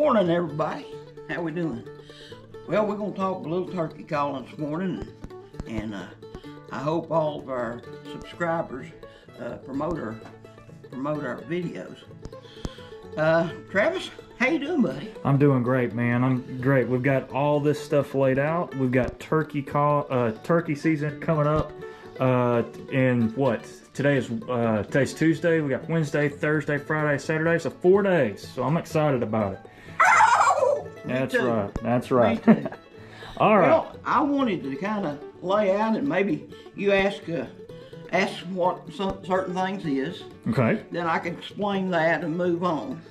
Morning, everybody. How we doing? Well, we're gonna talk a little turkey calling this morning, and I hope all of our subscribers promote our videos. Travis, how you doing, buddy? I'm doing great, man. I'm great. We've got all this stuff laid out. We've got turkey season coming up. In what? Today's Tuesday. We got Wednesday, Thursday, Friday, Saturday. So 4 days. So I'm excited about it. Oh! That's right. That's right. All right. Well, I wanted to kind of lay out, and maybe you ask what certain things is. Okay. Then I can explain that and move on.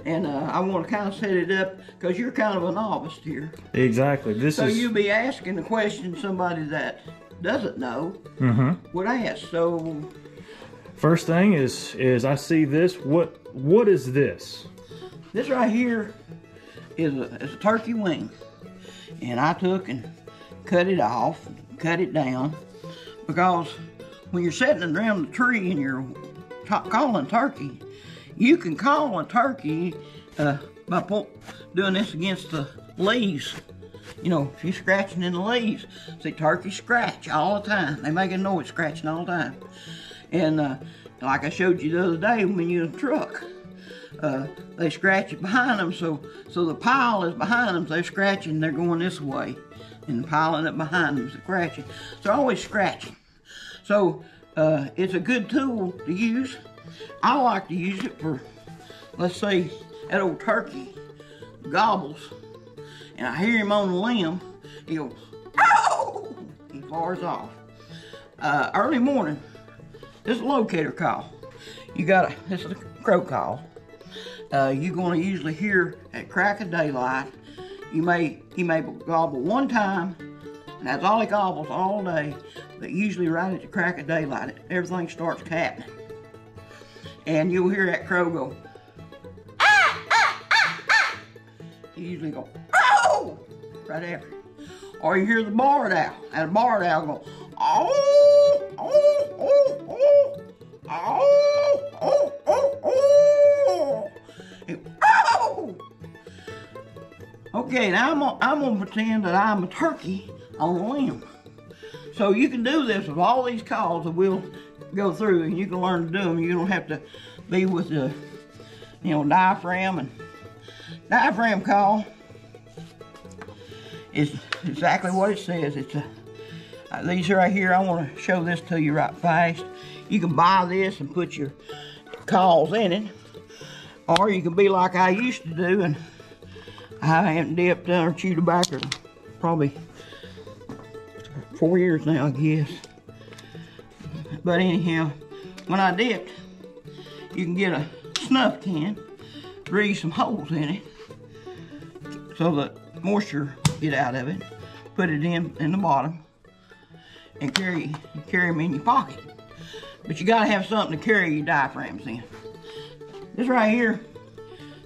And I want to kind of set it up because you're kind of a novice here. Exactly. So you'll be asking the question somebody that doesn't know would ask. So first thing is I see this. What is this? This right here is a turkey wing, and I took and cut it off, cut it down, because when you're sitting around the tree and you're calling turkey, you can call a turkey by doing this against the leaves. You know, if you're scratching in the leaves, see, turkeys scratch all the time. They make a noise scratching all the time. And like I showed you the other day when you're in the truck, they scratch it behind them, so the pile is behind them, so they're scratching, they're going this way, and piling it behind them, scratching. So they're always scratching. So it's a good tool to use. I like to use it for, let's say, that old turkey gobbles, and I hear him on the limb, he goes, "Oh!" He fires off. Early morning, this is a locator call. This is a crow call. You're going to usually hear at crack of daylight. He may gobble one time, and that's all he gobbles all day, but usually right at the crack of daylight, everything starts happening. And you'll hear that crow go, "Ah, ah, ah, ah." He usually go, "Oh!" right after. Or you hear the barred owl, and the barred owl go, "Oh, oh, oh, oh, oh, oh, oh, oh." Oh! Okay, now I'm gonna pretend that I'm a turkey on a limb. So you can do this with all these calls that we'll go through, and you can learn to do them. You don't have to be with the, diaphragm. And diaphragm call is exactly what it says. It's these right here. I want to show this to you right fast. You can buy this and put your calls in it. Or you can be like I used to do, and I haven't dipped or chewed tobacco probably 4 years now, I guess. But anyhow, when I dipped, you can get a snuff can, grease some holes in it, so that moisture get out of it. Put it in the bottom, and carry them in your pocket. But you gotta have something to carry your diaphragms in. This right here,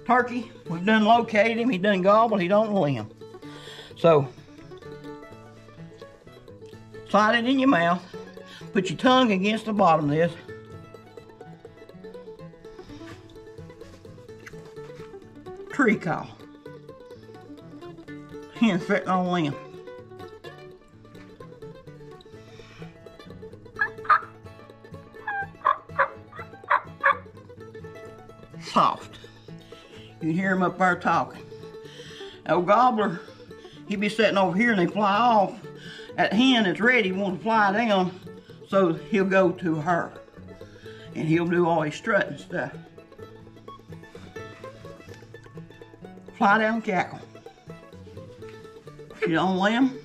turkey, we've done located him, he done gobbled, he don't limb. So, slide it in your mouth, put your tongue against the bottom of this. Tree call. Hen sitting on a limb. Soft. You can hear him up there talking. Old gobbler, he be sitting over here and they fly off. That hen that's ready wants to fly down, so he'll go to her. And he'll do all his strutting stuff. Fly down, cackle. She's on limb,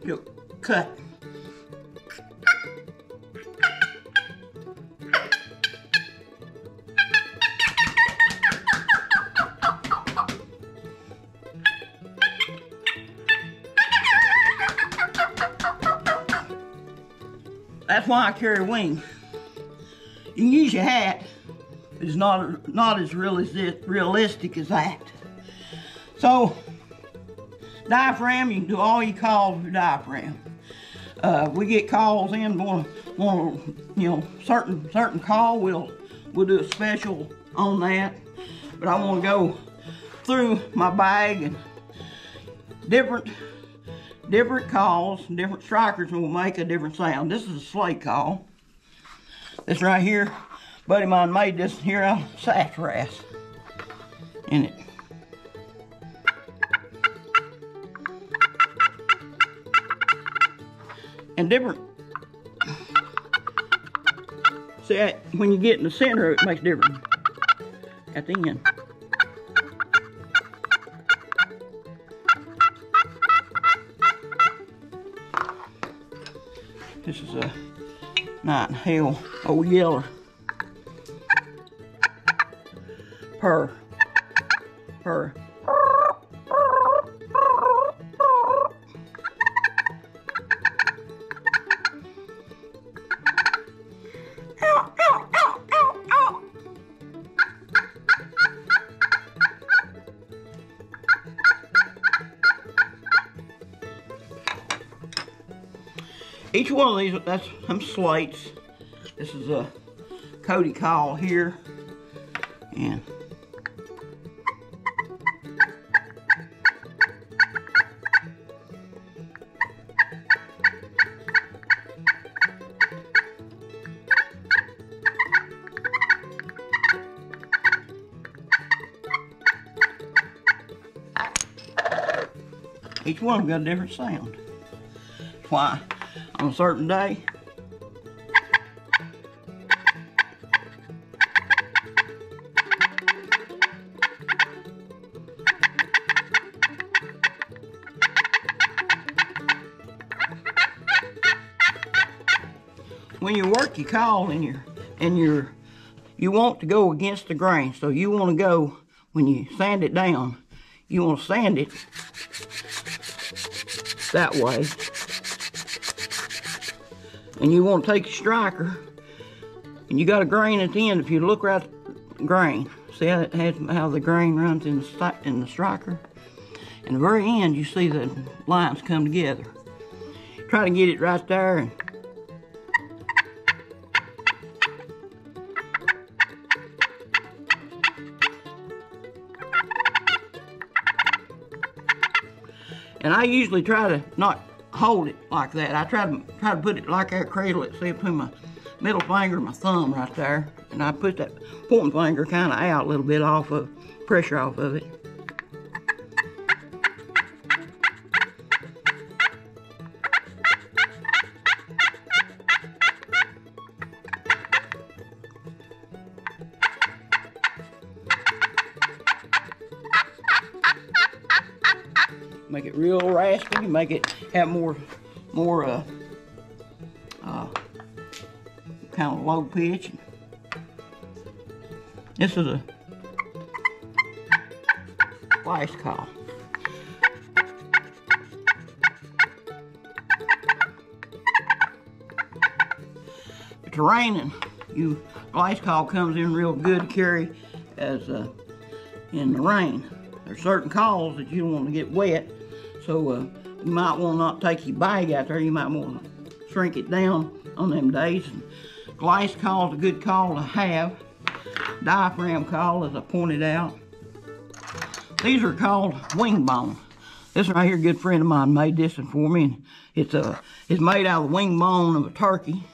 he'll cut. That's why I carry a wing. You can use your hat, but it's not as realistic as that. So, diaphragm, you can do all your calls with diaphragm. We get calls in, certain call, we'll do a special on that. But I want to go through my bag, and different calls, different strikers will make a different sound. This is a slate call. This right here, buddy of mine made this here out of sassafras in it. And different, see, when you get in the center, it makes different at the end. This is a Night Hell Old Yeller. Purr. Each one of these, that's some slates. This is a Locator Call here, and each one of them got a different sound. That's why on a certain day, when you work your call and you want to go against the grain, so you want to go, when you sand it down, you want to sand it that way. And you want to take your striker, and you got a grain at the end. If you look right at the grain, see how it has, how the grain runs in the striker? In the very end, you see the lines come together. Try to get it right there. And I usually try to not hold it like that. I try to put it like I cradle it, see, between my middle finger and my thumb right there. And I put that pointing finger kind of out a little bit off of, pressure off of it. Make it real raspy, make it have more kind of low pitch. This is a slice call. If it's raining, slice call comes in real good to carry as in the rain. There's certain calls that you don't want to get wet, so you might want to not take your bag out there. You might want to shrink it down on them days. And slice call is a good call to have. Diaphragm call, as I pointed out. These are called wing bone. This right here, a good friend of mine made this one for me. And it's made out of the wing bone of a turkey.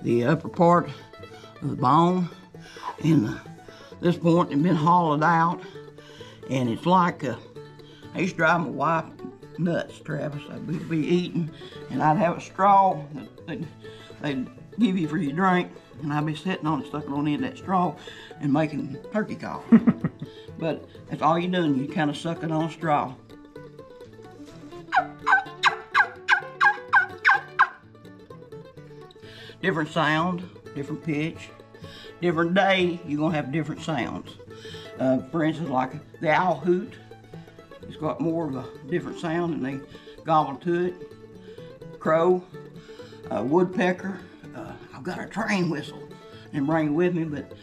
The upper part of the bone, and this point has been hollowed out. And it's like, I used to drive my wife nuts, Travis. I'd be eating, and I'd have a straw that they'd give you for your drink, and I'd be sitting on it, stuck on the end of that straw, and making turkey call. But that's all you're doing, you kind of suck it on a straw. Different sound, different pitch, different day, you're gonna have different sounds. For instance, like the owl hoot, it's got more of a different sound, and they gobble to it. Crow, woodpecker. I've got a train whistle, and bring it with me, but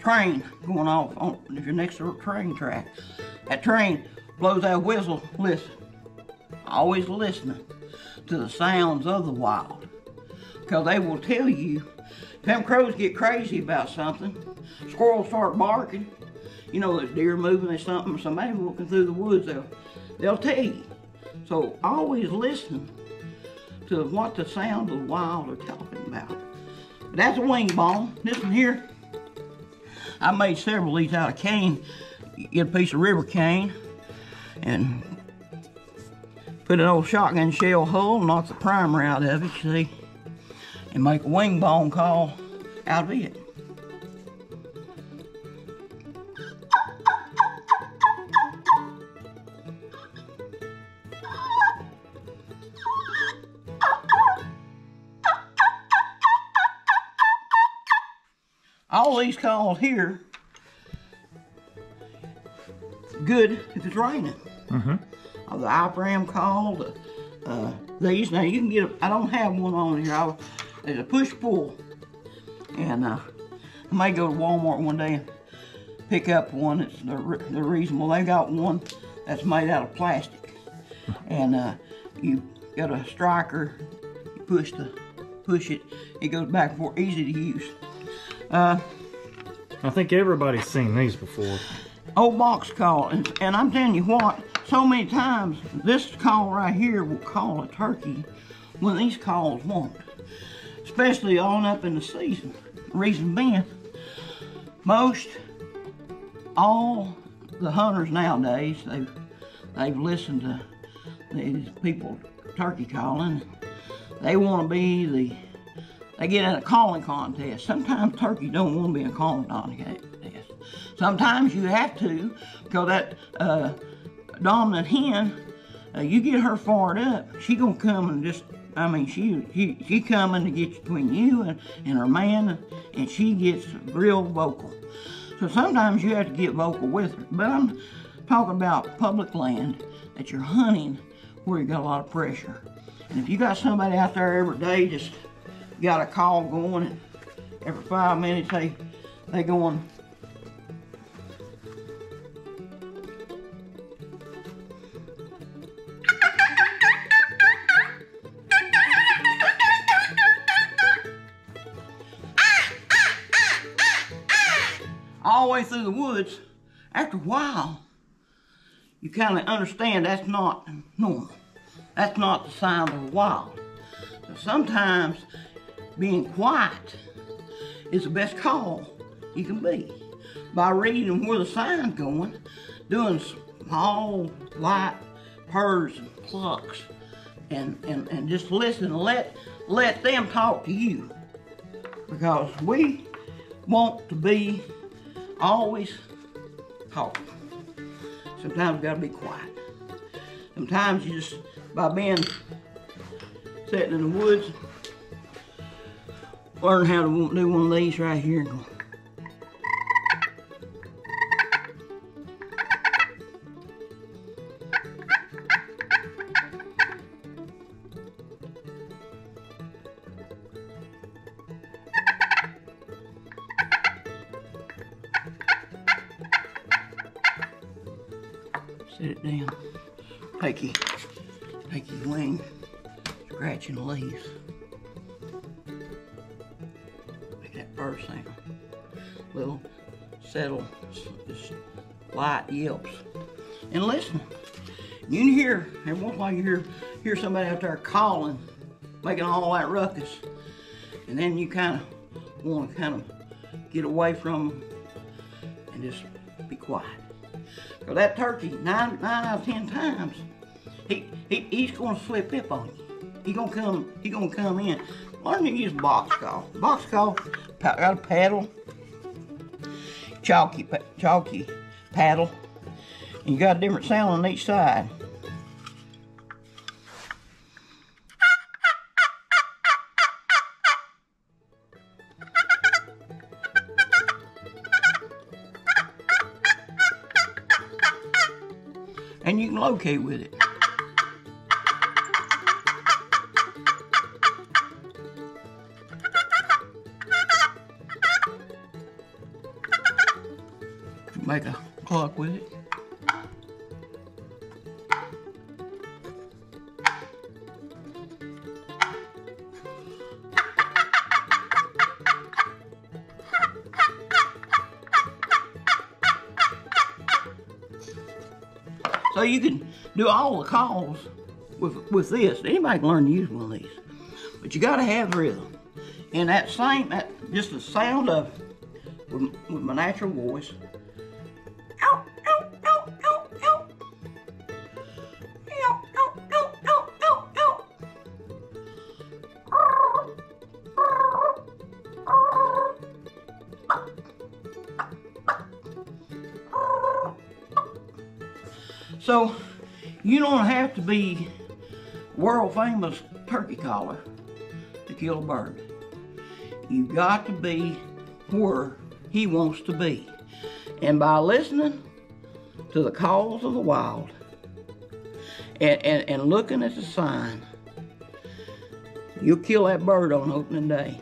train going off on, if you're next to a train track. That train blows that whistle, listen. Always listening to the sounds of the wild, because they will tell you, if them crows get crazy about something, squirrels start barking, you know, there's deer moving or something, or somebody walking through the woods, they'll tell you. So always listen to what the sound of the wild are talking about. But that's a wing bone. This one here, I made several of these out of cane. You get a piece of river cane and put an old shotgun shell hole, knock the primer out of it, see, and make a wing bone call out of it. All these calls here, good if it's raining. The Iram call, these, now you can get, I don't have one on here, there's a push-pull. And I may go to Walmart one day and pick up one that's they're reasonable. They got one that's made out of plastic. And you got a striker, you push it, it goes back and forth, easy to use. I think everybody's seen these before. Old box call, and I'm telling you what, so many times this call right here will call a turkey when these calls won't, especially on up in the season. Reason being, most all the hunters nowadays, they've listened to these people turkey calling. They want to be they get in a calling contest. Sometimes turkeys don't want to be in a calling contest. Sometimes you have to, because that dominant hen, you get her fired up, she gonna come and just, I mean, she coming to get between you and her man, and she gets real vocal. So sometimes you have to get vocal with her. But I'm talking about public land that you're hunting where you got a lot of pressure. And if you got somebody out there every day just got a call going, and every 5 minutes they going, all the way through the woods, after a while, you kind of understand that's not normal. That's not the sound of the wild. So sometimes being quiet is the best call you can be. By reading where the sign's going, doing small, light purrs and plucks, and just listen and let them talk to you. Because we want to be always talking. Sometimes you gotta be quiet. Sometimes you just, by being sitting in the woods, learn how to do one of these right here and go. Sit it down. Take your wing, scratching the leaves. Make that first sound. Little settle, just light yelps. And listen. You can hear, every once in a while you hear somebody out there calling, making all that ruckus. And then you kind of want to get away from them and just be quiet. So that turkey, 9 out of 10 times, he's gonna slip up on you. He gonna come in. Learn to use box call. Box call got a paddle, chalky paddle, and you got a different sound on each side. And you can locate with it. Make a cluck with it. So you can do all the calls with this. Anybody can learn to use one of these. But you gotta have rhythm. And just the sound of, with my natural voice. Ow, ow, ow, ow, ow. Ow, ow, ow, ow, ow, ow. So, you don't have to be world famous turkey caller to kill a bird. You've got to be where he wants to be. And by listening to the calls of the wild and looking at the sign, you'll kill that bird on opening day.